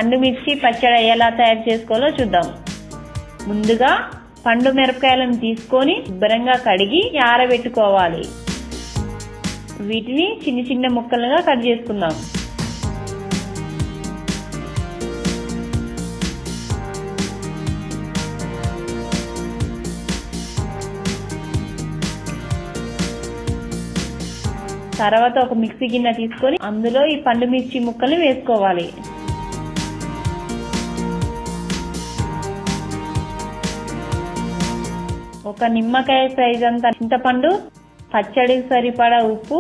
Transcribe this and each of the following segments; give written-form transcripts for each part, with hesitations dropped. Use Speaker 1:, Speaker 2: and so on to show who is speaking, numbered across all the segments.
Speaker 1: పండు మిర్చి పచ్చడి ఎలా తయారు చేసుకోవాలో చూద్దాం. ముందుగా పండు మిరపకాయలను తీసుకొని శుభ్రంగా కడిగి ఆరబెట్టుకోవాలి. వీటిని చిన్న చిన్న ముక్కలుగా కట్ చేసుకుందాం. తర్వాత ఒక మిక్సీ గిన్నె తీసుకొని అందులో ఈ పండు మిర్చి ముక్కల్ని వేసుకోవాలి. ఒక నిమ్మకాయ సైజ్ అంత చింతపండు, పచ్చడికి సరిపడా ఉప్పు,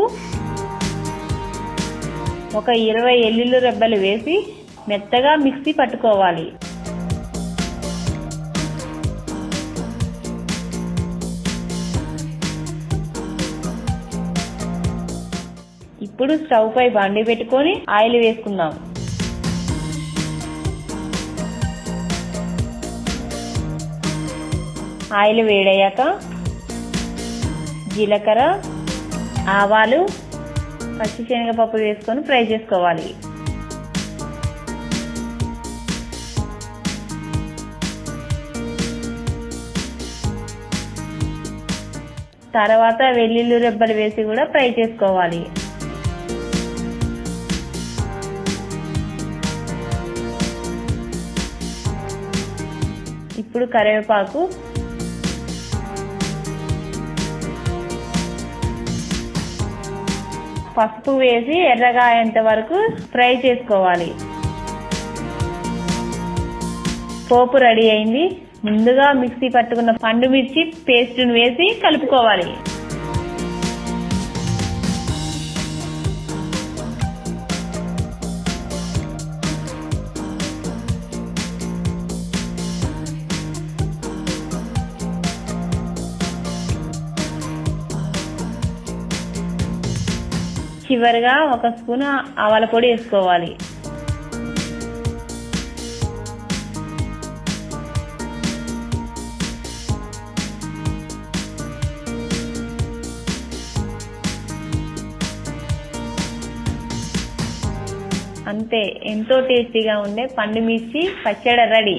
Speaker 1: ఒక 20 ఎల్లుల్లి రెబ్బలు వేసి మెత్తగా మిక్సీ పట్టుకోవాలి. ఇప్పుడు స్టవ్ పై బాండి పెట్టుకొని ఆయిల్ వేసుకుందాం. ఆయిల్ వేడయ్యాక జీలకర్ర, ఆవాలు, పచ్చిశనగపప్పు వేసుకొని ఫ్రై చేసుకోవాలి. తర్వాత వెల్లుల్లి రెబ్బలు వేసి కూడా ఫ్రై చేసుకోవాలి. ఇప్పుడు కరివేపాకు, పసుపు వేసి ఎర్రగా అయ్యేంత వరకు ఫ్రై చేసుకోవాలి. పోపు రెడీ అయింది. ముందుగా మిక్సీ పట్టుకున్న పండు మిర్చి పేస్ట్ను వేసి కలుపుకోవాలి. చివరిగా ఒక స్పూన్ ఆవాల పొడి వేసుకోవాలి. అంతే, ఎంతో టేస్టీగా ఉండే పండు మిర్చి పచ్చడి రెడీ.